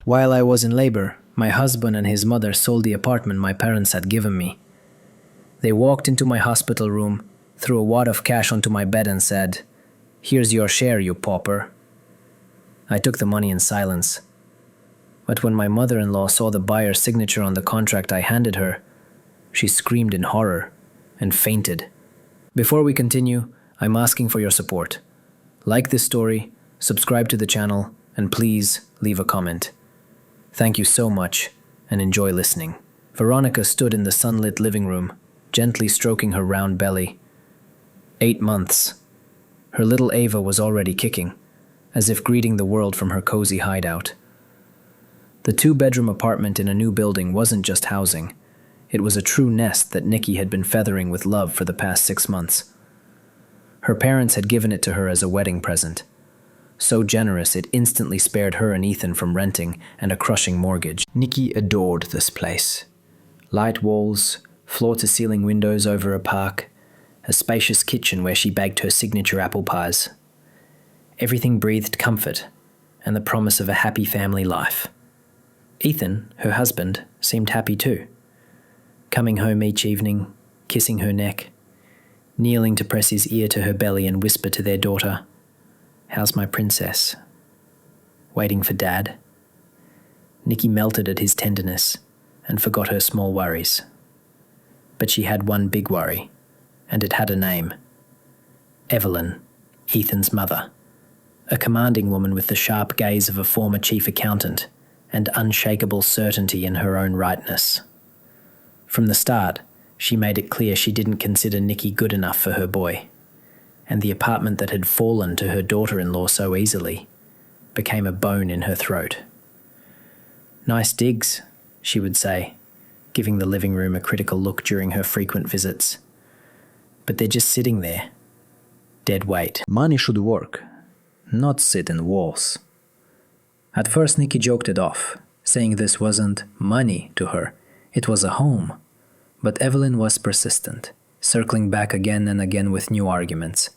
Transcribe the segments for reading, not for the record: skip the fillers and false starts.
While I was in labor, my husband and his mother sold the apartment my parents had given me. They walked into my hospital room, threw a wad of cash onto my bed and said, "Here's your share, you pauper." I took the money in silence. But when my mother-in-law saw the buyer's signature on the contract I handed her, she screamed in horror and fainted. Before we continue, I'm asking for your support. Like this story, subscribe to the channel, and please leave a comment. Thank you so much, and enjoy listening. Veronica stood in the sunlit living room, gently stroking her round belly. 8 months. Her little Ava was already kicking, as if greeting the world from her cozy hideout. The 2-bedroom apartment in a new building wasn't just housing. It was a true nest that Nikki had been feathering with love for the past 6 months. Her parents had given it to her as a wedding present. So generous it instantly spared her and Ethan from renting and a crushing mortgage. Nikki adored this place. Light walls, floor-to-ceiling windows over a park, a spacious kitchen where she baked her signature apple pies. Everything breathed comfort and the promise of a happy family life. Ethan, her husband, seemed happy too. Coming home each evening, kissing her neck, kneeling to press his ear to her belly and whisper to their daughter, "How's my princess?" Waiting for Dad. Nikki melted at his tenderness and forgot her small worries. But she had one big worry, and it had a name. Evelyn, Ethan's mother, a commanding woman with the sharp gaze of a former chief accountant and unshakable certainty in her own rightness. From the start, she made it clear she didn't consider Nikki good enough for her boy, and the apartment that had fallen to her daughter-in-law so easily became a bone in her throat. "Nice digs," she would say, giving the living room a critical look during her frequent visits. But they're just sitting there, dead weight. Money should work, not sit in walls. At first Nikki joked it off, saying this wasn't money to her, it was a home. But Evelyn was persistent, circling back again and again with new arguments.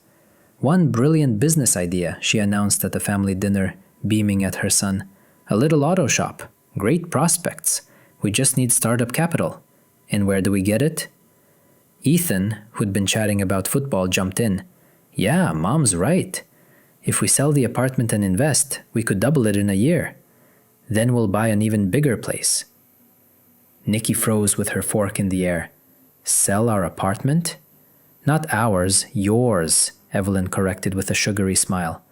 One brilliant business idea, she announced at the family dinner, beaming at her son. "A little auto shop. Great prospects. We just need startup capital. And where do we get it?" Ethan, who'd been chatting about football, jumped in. "Yeah, Mom's right. If we sell the apartment and invest, we could double it in a year. Then we'll buy an even bigger place." Nikki froze with her fork in the air. "Sell our apartment?" "Not ours, yours," Evelyn corrected with a sugary smile.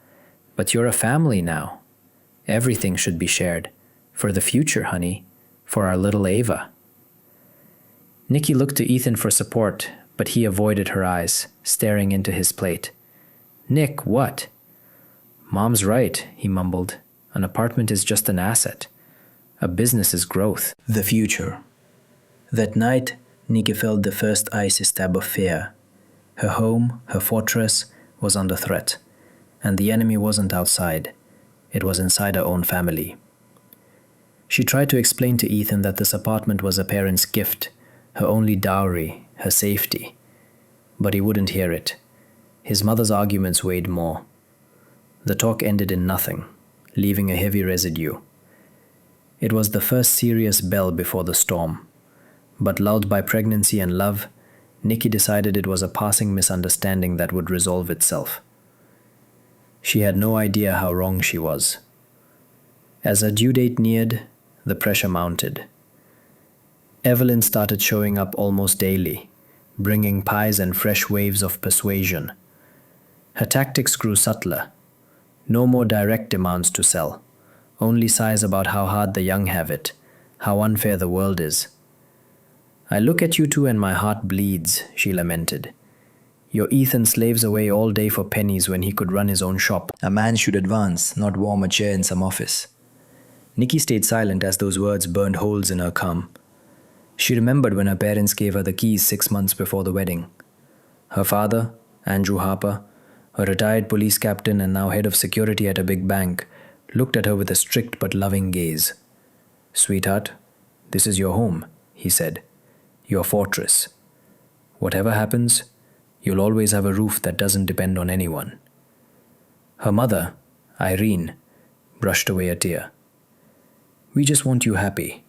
"But you're a family now. Everything should be shared. For the future, honey. For our little Ava." Nikki looked to Ethan for support, but he avoided her eyes, staring into his plate. "Nick, what?" "Mom's right," he mumbled. "An apartment is just an asset. A business is growth." The future. That night, Nikki felt the first icy stab of fear. Her home, her fortress, was under threat, and the enemy wasn't outside. It was inside her own family. She tried to explain to Ethan that this apartment was a parent's gift, her only dowry, her safety. But he wouldn't hear it. His mother's arguments weighed more. The talk ended in nothing, leaving a heavy residue. It was the first serious bell before the storm. But lulled by pregnancy and love, Nikki decided it was a passing misunderstanding that would resolve itself. She had no idea how wrong she was. As her due date neared, the pressure mounted. Evelyn started showing up almost daily, bringing pies and fresh waves of persuasion. Her tactics grew subtler. No more direct demands to sell, only sighs about how hard the young have it, how unfair the world is. "I look at you two and my heart bleeds," she lamented. "Your Ethan slaves away all day for pennies when he could run his own shop. A man should advance, not warm a chair in some office." Nikki stayed silent as those words burned holes in her calm. She remembered when her parents gave her the keys 6 months before the wedding. Her father, Andrew Harper, a retired police captain and now head of security at a big bank, looked at her with a strict but loving gaze. "Sweetheart, this is your home," he said. "Your fortress. Whatever happens, you'll always have a roof that doesn't depend on anyone." Her mother, Irene, brushed away a tear. We just want you happy,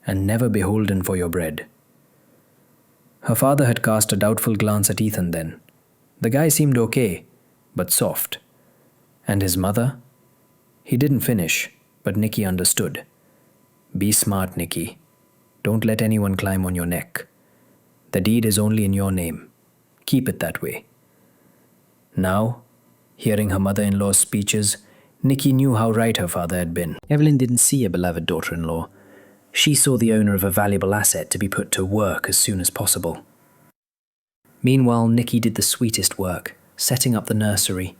and never beholden for your bread." Her father had cast a doubtful glance at Ethan then. The guy seemed okay, but soft. And his mother? He didn't finish, but Nikki understood. "Be smart, Nikki. Don't let anyone climb on your neck. The deed is only in your name. Keep it that way." Now, hearing her mother-in-law's speeches, Nikki knew how right her father had been. Evelyn didn't see a beloved daughter-in-law. She saw the owner of a valuable asset to be put to work as soon as possible. Meanwhile, Nikki did the sweetest work, setting up the nursery.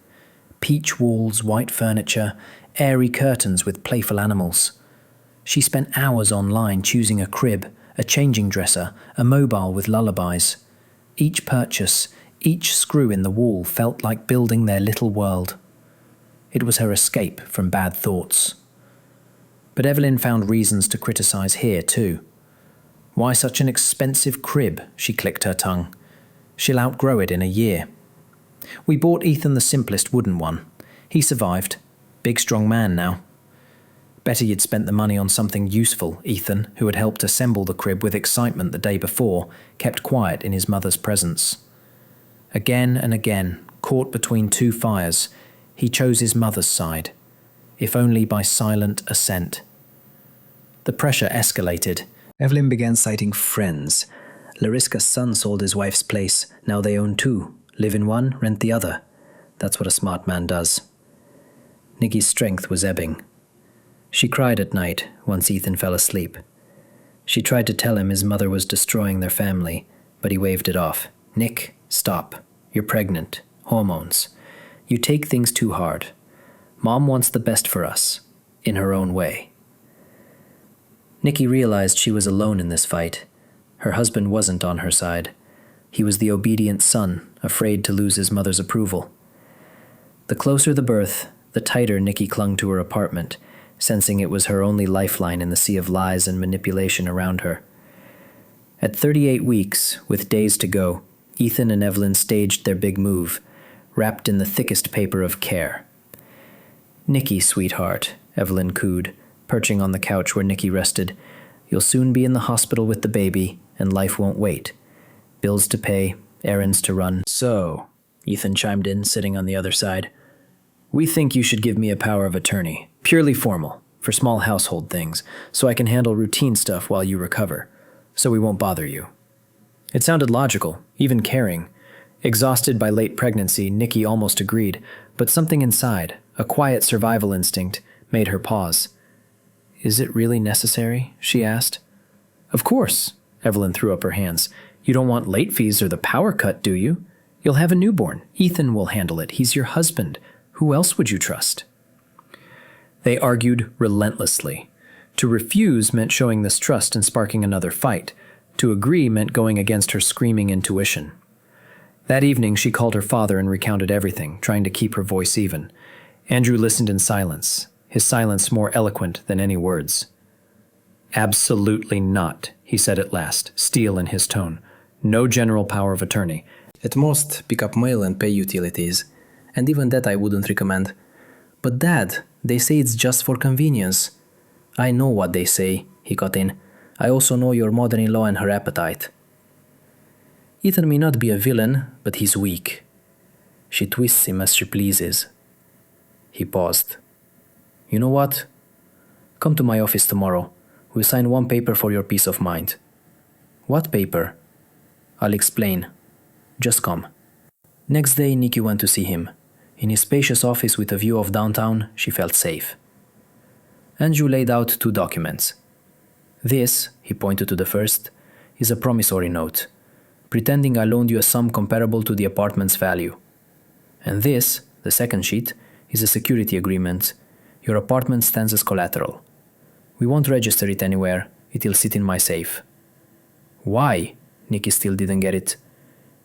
Peach walls, white furniture, airy curtains with playful animals. She spent hours online choosing a crib, a changing dresser, a mobile with lullabies. Each purchase, each screw in the wall felt like building their little world. It was her escape from bad thoughts. But Evelyn found reasons to criticize here too. Why such an expensive crib? She clicked her tongue. She'll outgrow it in a year. We bought Ethan the simplest wooden one. He survived. Big strong man now. Better you'd spent the money on something useful. Ethan, who had helped assemble the crib with excitement the day before, kept quiet in his mother's presence. Again and again, caught between two fires, he chose his mother's side, if only by silent assent. The pressure escalated. Evelyn began citing friends. Lariska's son sold his wife's place. Now they own two. Live in one, rent the other. That's what a smart man does. Nikki's strength was ebbing. She cried at night once Ethan fell asleep. She tried to tell him his mother was destroying their family, but he waved it off. "Nick, stop. You're pregnant. Hormones. You take things too hard. Mom wants the best for us, in her own way." Nikki realized she was alone in this fight. Her husband wasn't on her side. He was the obedient son, afraid to lose his mother's approval. The closer the birth, the tighter Nikki clung to her apartment, sensing it was her only lifeline in the sea of lies and manipulation around her. At 38 weeks, with days to go, Ethan and Evelyn staged their big move, wrapped in the thickest paper of care. "Nikki, sweetheart," Evelyn cooed, perching on the couch where Nikki rested. "You'll soon be in the hospital with the baby, and life won't wait. Bills to pay, errands to run." "So," Ethan chimed in, sitting on the other side, "we think you should give me a power of attorney, purely formal, for small household things, so I can handle routine stuff while you recover, so we won't bother you." It sounded logical, even caring. Exhausted by late pregnancy, Nikki almost agreed, but something inside, a quiet survival instinct, made her pause. "Is it really necessary?" she asked. "Of course," Evelyn threw up her hands. "You don't want late fees or the power cut, do you? You'll have a newborn. Ethan will handle it. He's your husband. Who else would you trust?" They argued relentlessly. To refuse meant showing this trust and sparking another fight. To agree meant going against her screaming intuition. That evening, she called her father and recounted everything, trying to keep her voice even. Andrew listened in silence, his silence more eloquent than any words. "Absolutely not," he said at last, steel in his tone. "No general power of attorney. At most, pick up mail and pay utilities. And even that I wouldn't recommend. But Dad, they say it's just for convenience." "I know what they say," he cut in. "I also know your mother-in-law and her appetite. Ethan may not be a villain, but he's weak. She twists him as she pleases." He paused. "You know what? Come to my office tomorrow. We'll sign one paper for your peace of mind." "What paper?" "I'll explain. Just come." Next day, Nikki went to see him. In his spacious office with a view of downtown, she felt safe. Andrew laid out 2 documents. "This," he pointed to the first, "is a promissory note, pretending I loaned you a sum comparable to the apartment's value. And this, the second sheet, is a security agreement. Your apartment stands as collateral. We won't register it anywhere. It'll sit in my safe." "Why?" Nikki still didn't get it.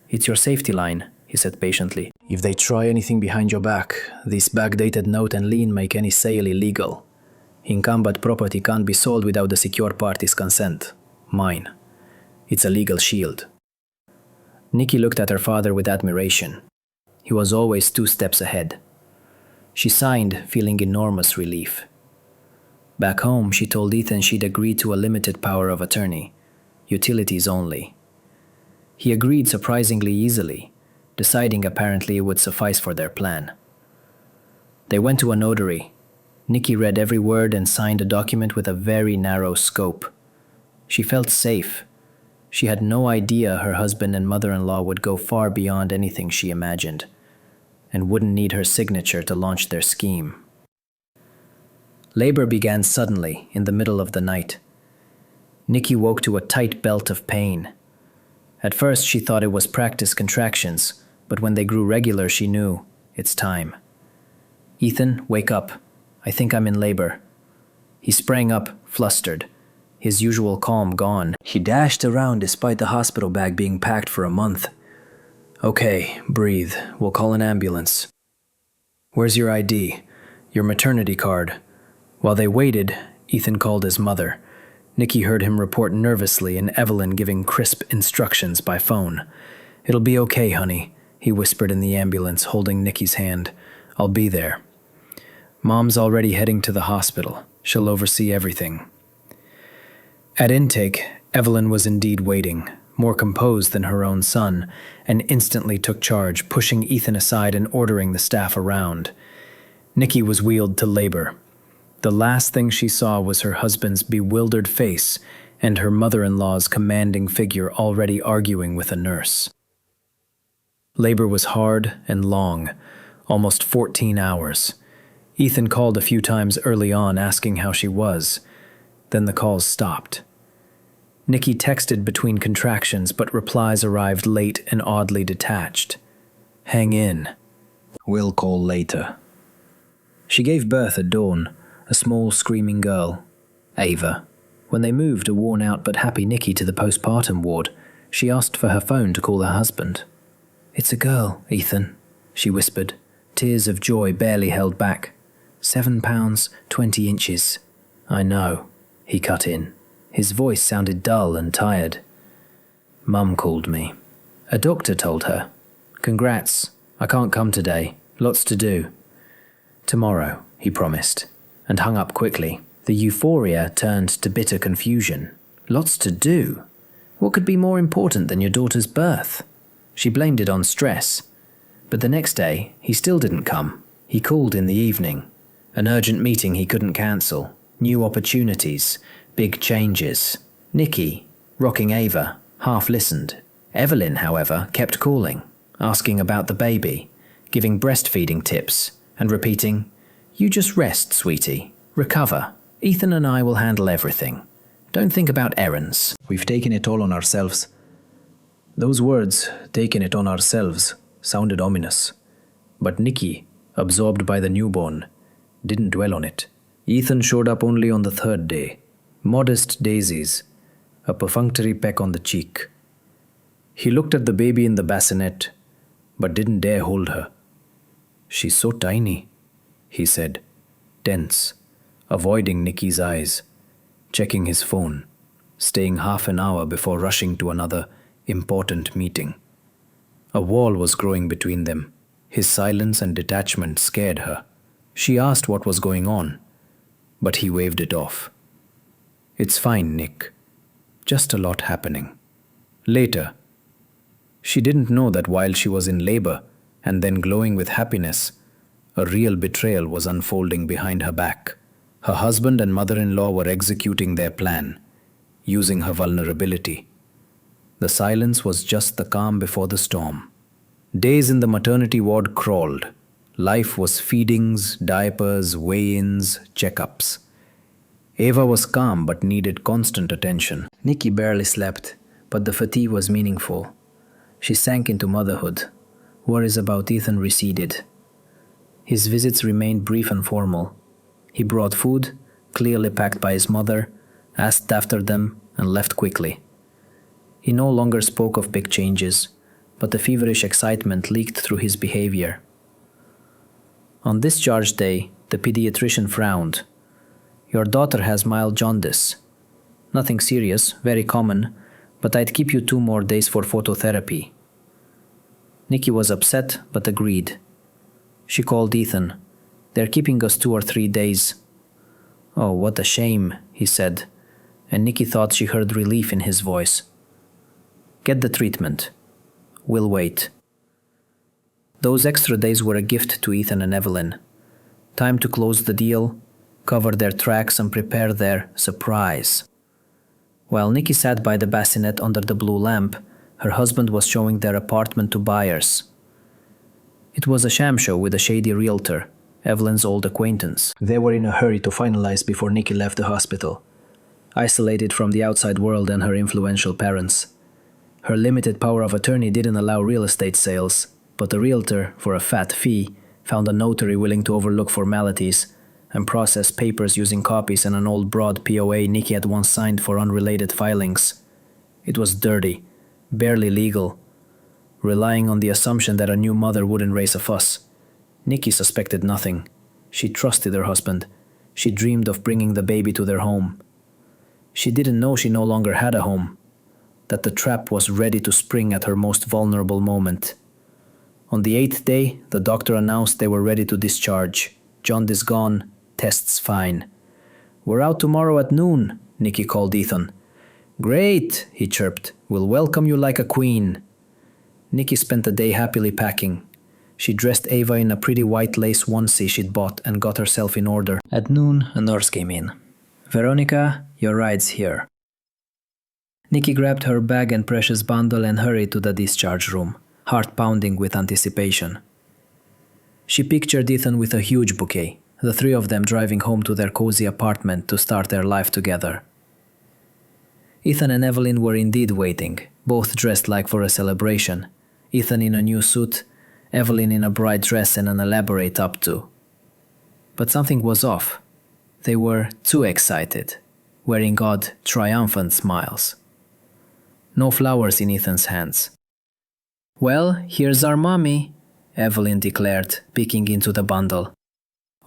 "It's your safety line," he said patiently. "If they try anything behind your back, this backdated note and lien make any sale illegal. Encumbered property can't be sold without the secure party's consent. Mine. It's a legal shield." Nikki looked at her father with admiration. He was always 2 steps ahead. She signed, feeling enormous relief. Back home, she told Ethan she'd agreed to a limited power of attorney, utilities only. He agreed surprisingly easily, deciding apparently it would suffice for their plan. They went to a notary. Nikki read every word and signed a document with a very narrow scope. She felt safe. She had no idea her husband and mother-in-law would go far beyond anything she imagined, and wouldn't need her signature to launch their scheme. Labor began suddenly, in the middle of the night. Nikki woke to a tight belt of pain. At first, she thought it was practice contractions, but when they grew regular, she knew it's time. "Ethan, wake up. I think I'm in labor." He sprang up, flustered, his usual calm gone. He dashed around despite the hospital bag being packed for a month. "Okay, breathe. We'll call an ambulance. Where's your ID? Your maternity card?" While they waited, Ethan called his mother. Nikki heard him report nervously and Evelyn giving crisp instructions by phone. "It'll be okay, honey," he whispered in the ambulance, holding Nikki's hand. "I'll be there. Mom's already heading to the hospital. She'll oversee everything." At intake, Evelyn was indeed waiting, more composed than her own son, and instantly took charge, pushing Ethan aside and ordering the staff around. Nikki was wheeled to labor. The last thing she saw was her husband's bewildered face and her mother-in-law's commanding figure already arguing with a nurse. Labor was hard and long, almost 14 hours. Ethan called a few times early on asking how she was. Then the calls stopped. Nikki texted between contractions, but replies arrived late and oddly detached. "Hang in. We'll call later." She gave birth at dawn, a small screaming girl, Ava. When they moved a worn-out but happy Nikki to the postpartum ward, she asked for her phone to call her husband. "It's a girl, Ethan," she whispered, tears of joy barely held back. 7 pounds, 20 inches. "I know," he cut in. His voice sounded dull and tired. "Mum called me. A doctor told her. Congrats. I can't come today. Lots to do." "Tomorrow," he promised, and hung up quickly. The euphoria turned to bitter confusion. Lots to do? What could be more important than your daughter's birth? She blamed it on stress. But the next day, he still didn't come. He called in the evening. An urgent meeting he couldn't cancel. New opportunities. Big changes. Nikki, rocking Ava, half listened. Evelyn, however, kept calling, asking about the baby, giving breastfeeding tips, and repeating, "You just rest, sweetie. Recover. Ethan and I will handle everything. Don't think about errands. We've taken it all on ourselves." Those words, "taken it on ourselves," sounded ominous. But Nikki, absorbed by the newborn, didn't dwell on it. Ethan showed up only on the 3rd day. Modest daisies, a perfunctory peck on the cheek. He looked at the baby in the bassinet, but didn't dare hold her. "She's so tiny," he said, tense, avoiding Nikki's eyes, checking his phone, staying half an hour before rushing to another important meeting. A wall was growing between them. His silence and detachment scared her. She asked what was going on, but he waved it off. "It's fine, Nick. Just a lot happening." Later, she didn't know that while she was in labor and then glowing with happiness, a real betrayal was unfolding behind her back. Her husband and mother-in-law were executing their plan, using her vulnerability. The silence was just the calm before the storm. Days in the maternity ward crawled. Life was feedings, diapers, weigh-ins, checkups. Ava was calm but needed constant attention. Nikki barely slept, but the fatigue was meaningful. She sank into motherhood. Worries about Ethan receded. His visits remained brief and formal. He brought food, clearly packed by his mother, asked after them, and left quickly. He no longer spoke of big changes, but the feverish excitement leaked through his behavior. On discharge day, the pediatrician frowned. "Your daughter has mild jaundice. Nothing serious, very common, but I'd keep you 2 more days for phototherapy." Nikki was upset, but agreed. She called Ethan. "They're keeping us 2 or 3 days." "Oh, what a shame," he said, and Nikki thought she heard relief in his voice. "Get the treatment. We'll wait." Those extra days were a gift to Ethan and Evelyn. Time to close the deal, cover their tracks, and prepare their surprise. While Nikki sat by the bassinet under the blue lamp, her husband was showing their apartment to buyers. It was a sham show with a shady realtor, Evelyn's old acquaintance. They were in a hurry to finalize before Nikki left the hospital, isolated from the outside world and her influential parents. Her limited power of attorney didn't allow real estate sales, but the realtor, for a fat fee, found a notary willing to overlook formalities and process papers using copies and an old broad POA Nikki had once signed for unrelated filings. It was dirty, barely legal, relying on the assumption that a new mother wouldn't raise a fuss. Nikki suspected nothing. She trusted her husband. She dreamed of bringing the baby to their home. She didn't know she no longer had a home, that the trap was ready to spring at her most vulnerable moment. On the 8th day, the doctor announced they were ready to discharge. Jaundice gone, tests fine. "We're out tomorrow at noon," Nikki called Ethan. "Great," he chirped. "We'll welcome you like a queen." Nikki spent the day happily packing. She dressed Ava in a pretty white lace onesie she'd bought and got herself in order. At noon, a nurse came in. "Veronica, your ride's here." Nikki grabbed her bag and precious bundle and hurried to the discharge room, heart pounding with anticipation. She pictured Ethan with a huge bouquet, the three of them driving home to their cozy apartment to start their life together. Ethan and Evelyn were indeed waiting, both dressed like for a celebration. Ethan in a new suit, Evelyn in a bright dress and an elaborate updo. But something was off. They were too excited, wearing odd, triumphant smiles. No flowers in Ethan's hands. "Well, here's our mommy," Evelyn declared, peeking into the bundle.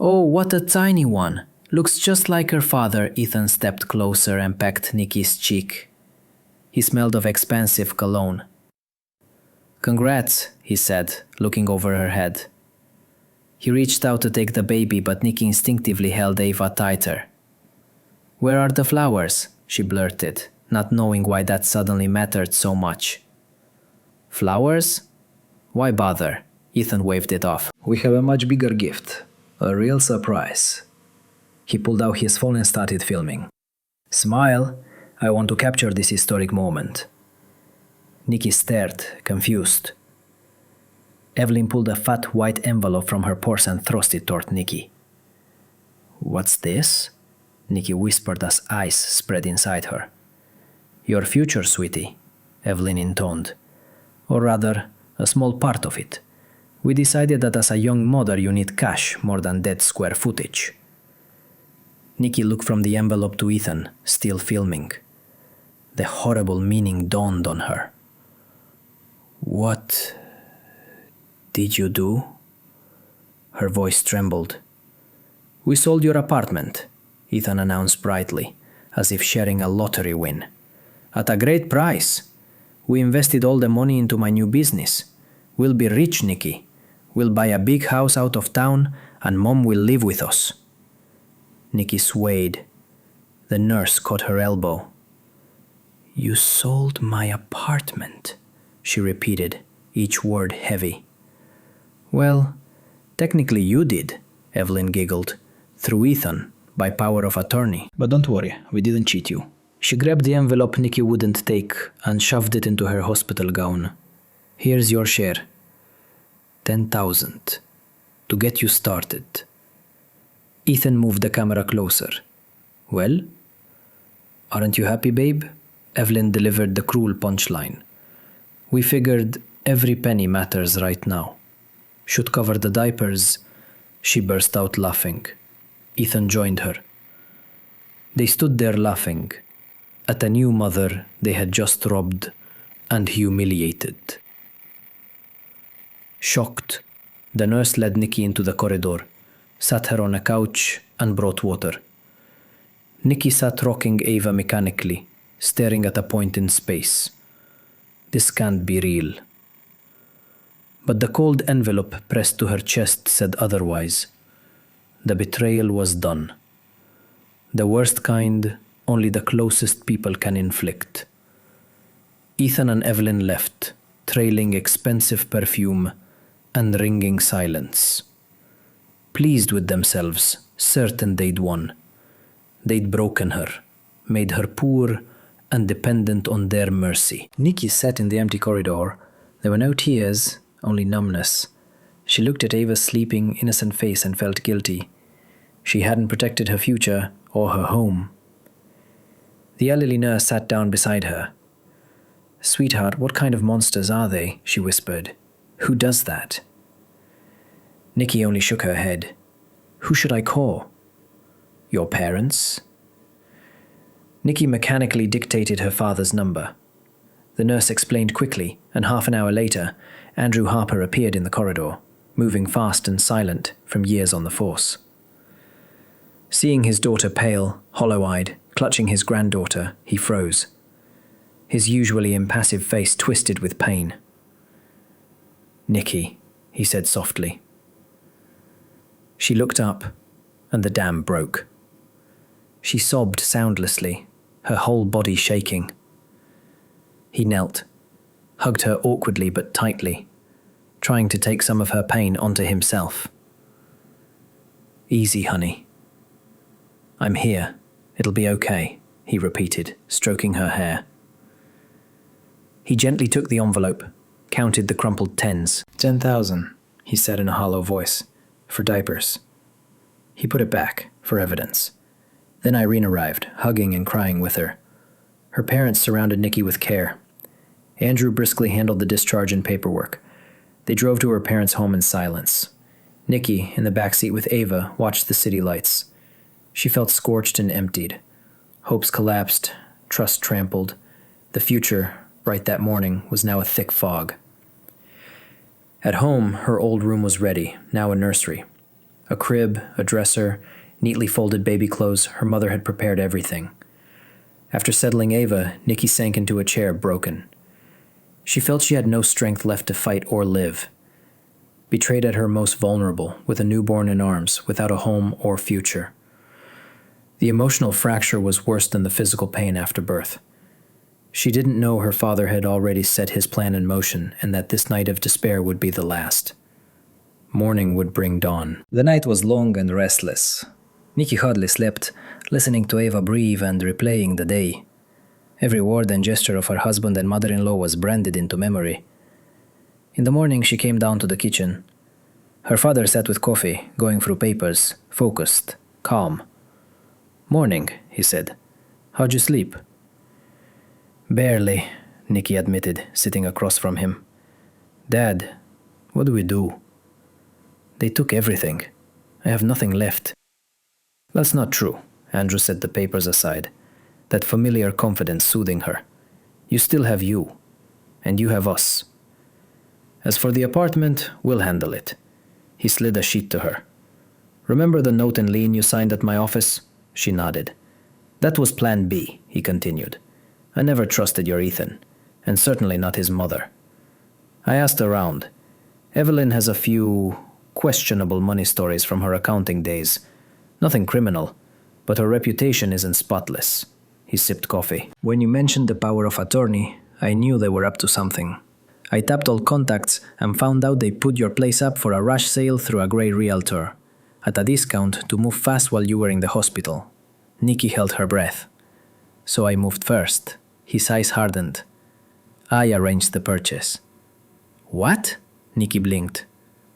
"Oh, what a tiny one. Looks just like her father." Ethan stepped closer and pecked Nikki's cheek. He smelled of expensive cologne. "Congrats," he said, looking over her head. He reached out to take the baby, but Nikki instinctively held Ava tighter. "Where are the flowers?" she blurted, not knowing why that suddenly mattered so much. "Flowers? Why bother?" Ethan waved it off. "We have a much bigger gift. A real surprise." He pulled out his phone and started filming. "Smile. I want to capture this historic moment." Nikki stared, confused. Evelyn pulled a fat white envelope from her purse and thrust it toward Nikki. "What's this?" Nikki whispered as ice spread inside her. "Your future, sweetie," Evelyn intoned. "Or rather, a small part of it. We decided that as a young mother you need cash more than dead square footage." Nikki looked from the envelope to Ethan, still filming. The horrible meaning dawned on her. "What did you do?" Her voice trembled. "We sold your apartment," Ethan announced brightly, as if sharing a lottery win. "At a great price. We invested all the money into my new business. We'll be rich, Nikki. We'll buy a big house out of town, and Mom will live with us." Nikki swayed. The nurse caught her elbow. "You sold my apartment," she repeated, each word heavy. "Well, technically you did," Evelyn giggled, "through Ethan, by power of attorney. But don't worry, we didn't cheat you." She grabbed the envelope Nikki wouldn't take and shoved it into her hospital gown. "Here's your share. 10,000. To get you started." Ethan moved the camera closer. "Well? Aren't you happy, babe?" Evelyn delivered the cruel punchline. "We figured every penny matters right now. Should cover the diapers." She burst out laughing. Ethan joined her. They stood there laughing at a new mother they had just robbed and humiliated. Shocked, the nurse led Nikki into the corridor, sat her on a couch, and brought water. Nikki sat rocking Ava mechanically, staring at a point in space. This can't be real. But the cold envelope pressed to her chest said otherwise. The betrayal was done. The worst kind only the closest people can inflict. Ethan and Evelyn left, trailing expensive perfume and ringing silence. Pleased with themselves, certain they'd won. They'd broken her, made her poor and dependent on their mercy. Nikki sat in the empty corridor. There were no tears, only numbness. She looked at Ava's sleeping, innocent face and felt guilty. She hadn't protected her future or her home. The elderly nurse sat down beside her. "Sweetheart, what kind of monsters are they?" she whispered. "Who does that?" Nikki only shook her head. "Who should I call?" "Your parents?" Nikki mechanically dictated her father's number. The nurse explained quickly, and half an hour later, Andrew Harper appeared in the corridor, moving fast and silent from years on the force. Seeing his daughter pale, hollow-eyed, clutching his granddaughter, he froze. His usually impassive face twisted with pain. "Nikki," he said softly. She looked up, and the dam broke. She sobbed soundlessly, her whole body shaking. He knelt, hugged her awkwardly but tightly, trying to take some of her pain onto himself. "Easy, honey. I'm here. It'll be okay," he repeated, stroking her hair. He gently took the envelope, counted the crumpled tens. 10,000, he said in a hollow voice, "for diapers." He put it back, for evidence. Then Irene arrived, hugging and crying with her. Her parents surrounded Nikki with care. Andrew briskly handled the discharge and paperwork. They drove to her parents' home in silence. Nikki, in the back seat with Ava, watched the city lights. She felt scorched and emptied. Hopes collapsed, trust trampled. The future, bright that morning, was now a thick fog. At home, her old room was ready, now a nursery. A crib, a dresser, neatly folded baby clothes, her mother had prepared everything. After settling Ava, Nikki sank into a chair, broken. She felt she had no strength left to fight or live. Betrayed at her most vulnerable, with a newborn in arms, without a home or future. The emotional fracture was worse than the physical pain after birth. She didn't know her father had already set his plan in motion, and that this night of despair would be the last. Morning would bring dawn. The night was long and restless. Nikki hardly slept, listening to Ava breathe and replaying the day. Every word and gesture of her husband and mother-in-law was branded into memory. In the morning she came down to the kitchen. Her father sat with coffee, going through papers, focused, calm. "Morning," he said. "How'd you sleep?" "Barely," Nikki admitted, sitting across from him. "Dad, what do we do? They took everything. I have nothing left." "That's not true," Andrew set the papers aside, that familiar confidence soothing her. "You still have you, and you have us. As for the apartment, we'll handle it." He slid a sheet to her. "Remember the note and lien you signed at my office?" She nodded. "That was Plan B," he continued. "I never trusted your Ethan, and certainly not his mother. I asked around. Evelyn has a few questionable money stories from her accounting days. Nothing criminal, but her reputation isn't spotless." He sipped coffee. "When you mentioned the power of attorney, I knew they were up to something. I tapped all contacts and found out they put your place up for a rush sale through a grey realtor, at a discount to move fast while you were in the hospital." Nikki held her breath. "So I moved first." His eyes hardened. "I arranged the purchase." "What?" Nikki blinked.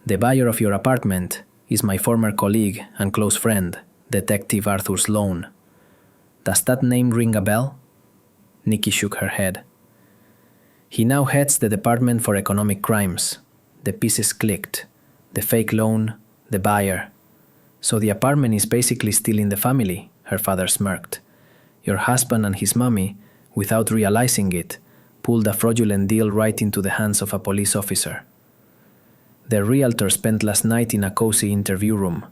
"The buyer of your apartment is my former colleague and close friend, Detective Arthur Sloan. Does that name ring a bell?" Nikki shook her head. "He now heads the Department for Economic Crimes." The pieces clicked. The fake loan, the buyer. "So the apartment is basically still in the family," her father smirked. "Your husband and his mommy, without realizing it, pulled a fraudulent deal right into the hands of a police officer. The realtor spent last night in a cozy interview room.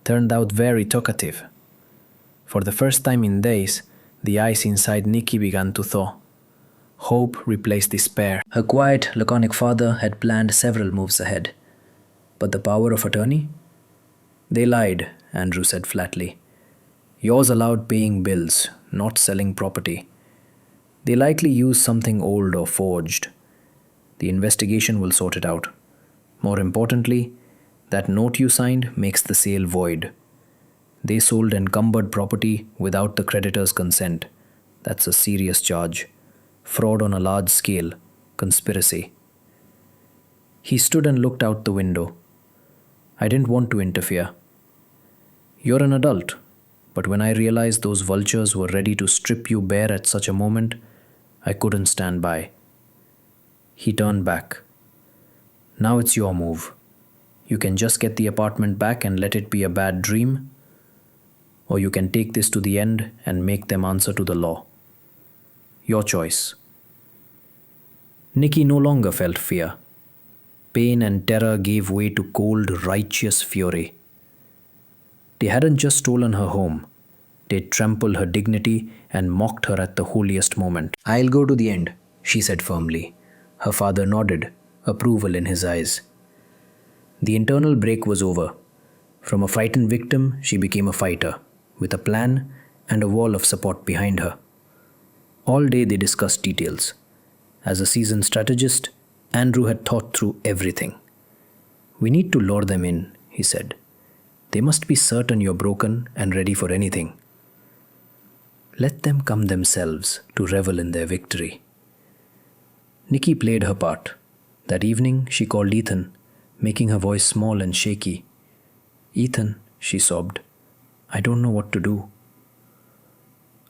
Turned out very talkative." For the first time in days, the eyes inside Nikki began to thaw. Hope replaced despair. Her quiet, laconic father had planned several moves ahead. But the power of attorney? "They lied," Andrew said flatly. Yours allowed paying bills, not selling property. They likely used something old or forged. The investigation will sort it out. More importantly, that note you signed makes the sale void. They sold encumbered property without the creditor's consent. That's a serious charge. Fraud on a large scale. Conspiracy. He stood and looked out the window. I didn't want to interfere. You're an adult, but when I realized those vultures were ready to strip you bare at such a moment, I couldn't stand by. He turned back. Now it's your move. You can just get the apartment back and let it be a bad dream, or you can take this to the end and make them answer to the law. Your choice. Nikki no longer felt fear. Pain and terror gave way to cold, righteous fury. They hadn't just stolen her home. They'd trampled her dignity and mocked her at the holiest moment. I'll go to the end, she said firmly. Her father nodded, approval in his eyes. The internal break was over. From a frightened victim, she became a fighter, with a plan and a wall of support behind her. All day they discussed details. As a seasoned strategist, Andrew had thought through everything. We need to lure them in, he said. They must be certain you're broken and ready for anything. Let them come themselves to revel in their victory. Nikki played her part. That evening, she called Ethan, making her voice small and shaky. Ethan, she sobbed, I don't know what to do.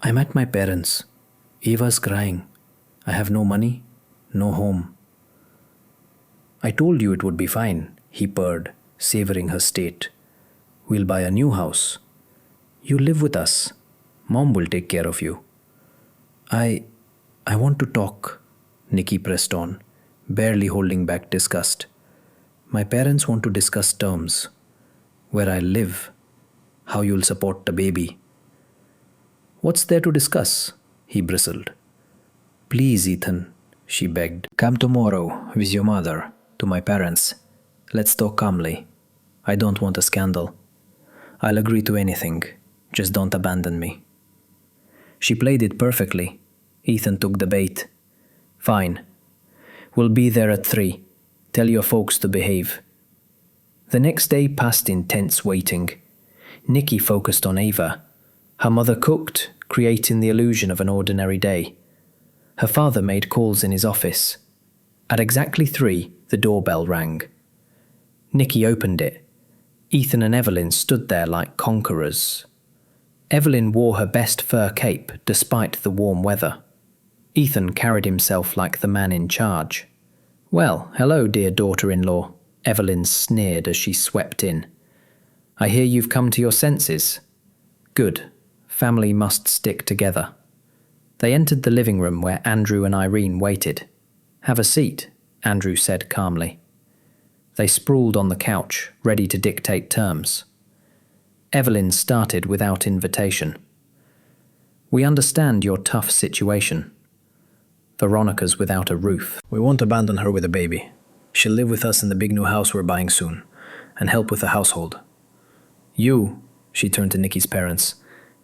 I'm at my parents'. Eva's crying. I have no money, no home. I told you it would be fine, he purred, savoring her state. We'll buy a new house. You live with us. Mom will take care of you. I want to talk, Nikki pressed on, barely holding back disgust. My parents want to discuss terms. Where I live. How you'll support the baby. What's there to discuss? He bristled. Please, Ethan, she begged. Come tomorrow with your mother to my parents. Let's talk calmly. I don't want a scandal. I'll agree to anything. Just don't abandon me. She played it perfectly. Ethan took the bait. Fine. We'll be there at 3. Tell your folks to behave. The next day passed in tense waiting. Nikki focused on Ava. Her mother cooked, creating the illusion of an ordinary day. Her father made calls in his office. At exactly 3, the doorbell rang. Nikki opened it. Ethan and Evelyn stood there like conquerors. Evelyn wore her best fur cape despite the warm weather. Ethan carried himself like the man in charge. Well, hello, dear daughter-in-law, Evelyn sneered as she swept in. I hear you've come to your senses. Good. Family must stick together. They entered the living room where Andrew and Irene waited. Have a seat, Andrew said calmly. They sprawled on the couch, ready to dictate terms. Evelyn started without invitation. We understand your tough situation. Veronica's without a roof. We won't abandon her with a baby. She'll live with us in the big new house we're buying soon, and help with the household. You, she turned to Nikki's parents,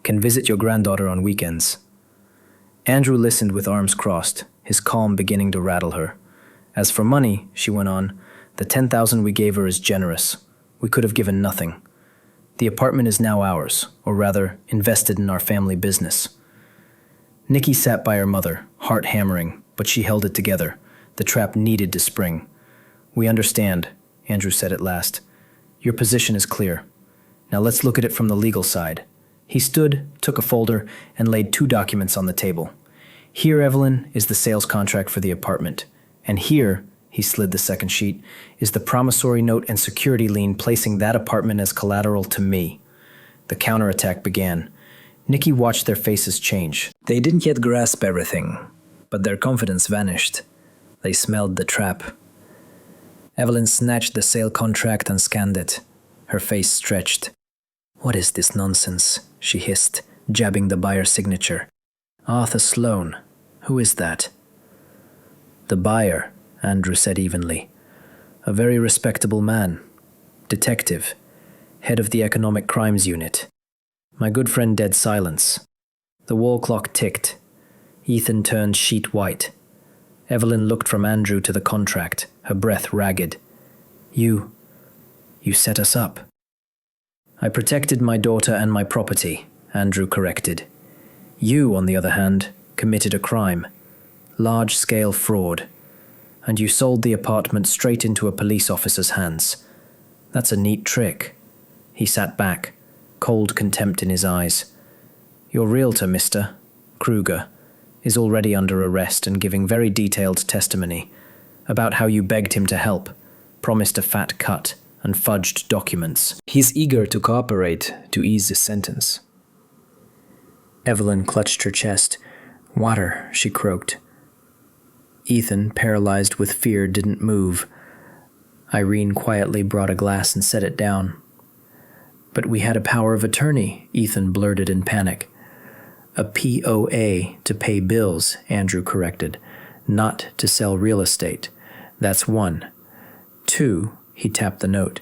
can visit your granddaughter on weekends. Andrew listened with arms crossed, his calm beginning to rattle her. As for money, she went on, the $10,000 we gave her is generous. We could have given nothing. The apartment is now ours, or rather, invested in our family business. Nikki sat by her mother, heart hammering, but she held it together. The trap needed to spring. We understand, Andrew said at last. Your position is clear. Now let's look at it from the legal side. He stood, took a folder, and laid 2 documents on the table. Here, Evelyn, is the sales contract for the apartment. And here, he slid the second sheet, is the promissory note and security lien placing that apartment as collateral to me. The counterattack began. Nikki watched their faces change. They didn't yet grasp everything, but their confidence vanished. They smelled the trap. Evelyn snatched the sale contract and scanned it. Her face stretched. What is this nonsense? She hissed, jabbing the buyer's signature. Arthur Sloane. Who is that? The buyer, Andrew said evenly. A very respectable man. Detective. Head of the Economic Crimes Unit. My good friend dead silence. The wall clock ticked. Ethan turned sheet white. Evelyn looked from Andrew to the contract, her breath ragged. You set us up. I protected my daughter and my property, Andrew corrected. You, on the other hand, committed a crime. Large-scale fraud. And you sold the apartment straight into a police officer's hands. That's a neat trick. He sat back, cold contempt in his eyes. Your realtor, Mr. Kruger, is already under arrest and giving very detailed testimony about how you begged him to help, promised a fat cut, and fudged documents. He's eager to cooperate to ease the sentence. Evelyn clutched her chest. Water, she croaked. Ethan, paralyzed with fear, didn't move. Irene quietly brought a glass and set it down. But we had a power of attorney, Ethan blurted in panic. A POA to pay bills, Andrew corrected, not to sell real estate. That's 1. 2, he tapped the note.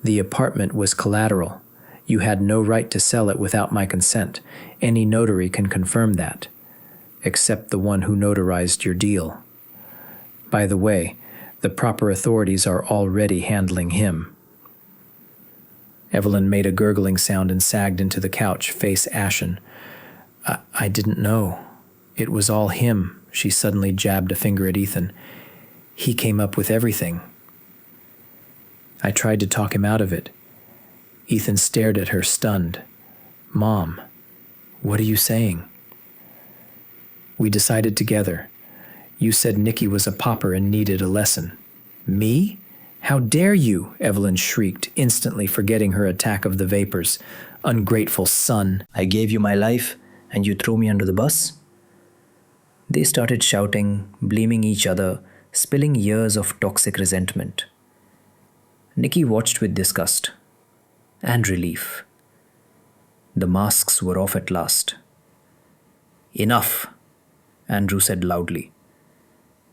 The apartment was collateral. You had no right to sell it without my consent. Any notary can confirm that, except the one who notarized your deal. By the way, the proper authorities are already handling him. Evelyn made a gurgling sound and sagged into the couch, face ashen. I didn't know. It was all him. She suddenly jabbed a finger at Ethan. He came up with everything. I tried to talk him out of it. Ethan stared at her, stunned. Mom, what are you saying? We decided together. You said Nikki was a pauper and needed a lesson. Me? How dare you? Evelyn shrieked, instantly forgetting her attack of the vapors. Ungrateful son. I gave you my life, and you threw me under the bus? They started shouting, blaming each other, spilling years of toxic resentment. Nikki watched with disgust and relief. The masks were off at last. Enough, Andrew said loudly.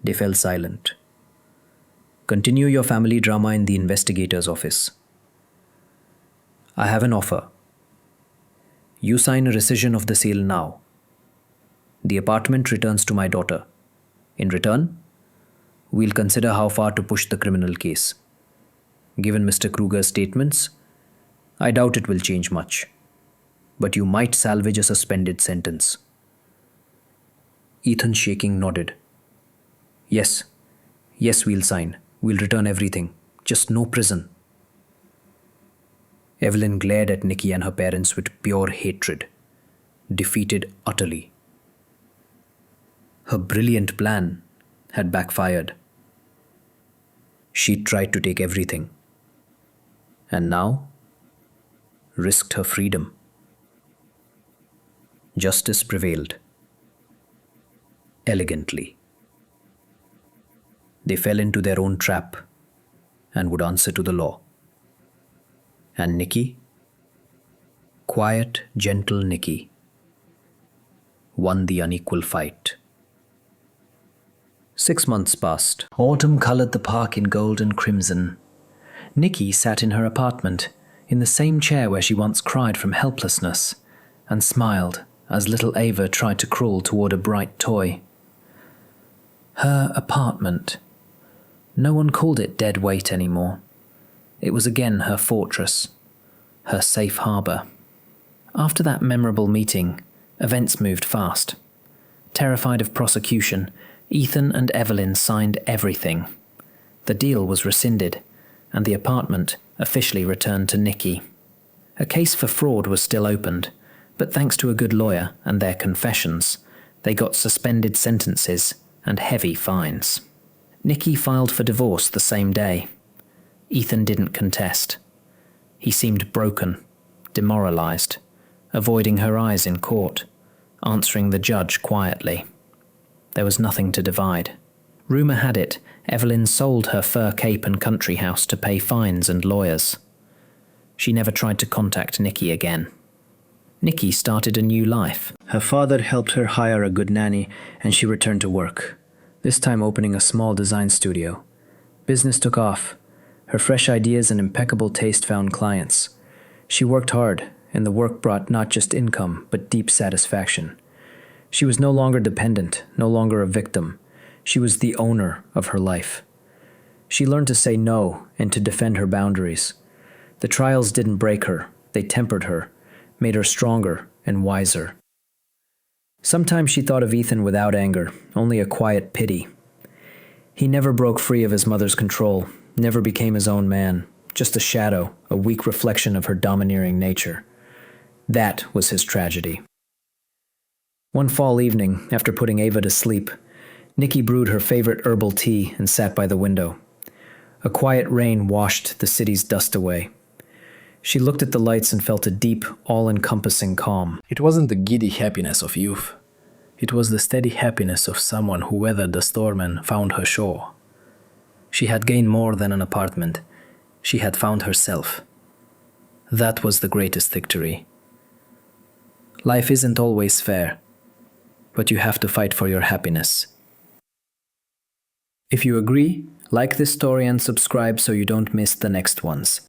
They fell silent. Continue your family drama in the investigator's office. I have an offer. You sign a rescission of the sale now. The apartment returns to my daughter. In return, we'll consider how far to push the criminal case. Given Mr. Kruger's statements, I doubt it will change much. But you might salvage a suspended sentence. Ethan, shaking, nodded. Yes, we'll sign. We'll return everything. Just no prison. Evelyn glared at Nikki and her parents with pure hatred, defeated utterly. Her brilliant plan had backfired. She tried to take everything, and now risked her freedom. Justice prevailed. Elegantly. They fell into their own trap and would answer to the law. And Nikki, quiet, gentle Nikki, won the unequal fight. 6 months passed. Autumn colored the park in gold and crimson. Nikki sat in her apartment, in the same chair where she once cried from helplessness, and smiled as little Ava tried to crawl toward a bright toy. Her apartment. No one called it dead weight anymore. It was again her fortress, her safe harbor. After that memorable meeting, events moved fast. Terrified of prosecution, Ethan and Evelyn signed everything. The deal was rescinded, and the apartment officially returned to Nikki. A case for fraud was still opened, but thanks to a good lawyer and their confessions, they got suspended sentences and heavy fines. Nikki filed for divorce the same day. Ethan didn't contest. He seemed broken, demoralized, avoiding her eyes in court, answering the judge quietly. There was nothing to divide. Rumor had it Evelyn sold her fur cape and country house to pay fines and lawyers. She never tried to contact Nikki again. Nikki started a new life. Her father helped her hire a good nanny, and she returned to work, this time opening a small design studio. Business took off. Her fresh ideas and impeccable taste found clients. She worked hard, and the work brought not just income, but deep satisfaction. She was no longer dependent, no longer a victim. She was the owner of her life. She learned to say no and to defend her boundaries. The trials didn't break her, they tempered her, made her stronger and wiser. Sometimes she thought of Ethan without anger, only a quiet pity. He never broke free of his mother's control, never became his own man, just a shadow, a weak reflection of her domineering nature. That was his tragedy. One fall evening, after putting Ava to sleep, Nikki brewed her favorite herbal tea and sat by the window. A quiet rain washed the city's dust away. She looked at the lights and felt a deep, all-encompassing calm. It wasn't the giddy happiness of youth. It was the steady happiness of someone who weathered the storm and found her shore. She had gained more than an apartment. She had found herself. That was the greatest victory. Life isn't always fair, but you have to fight for your happiness. If you agree, like this story and subscribe so you don't miss the next ones.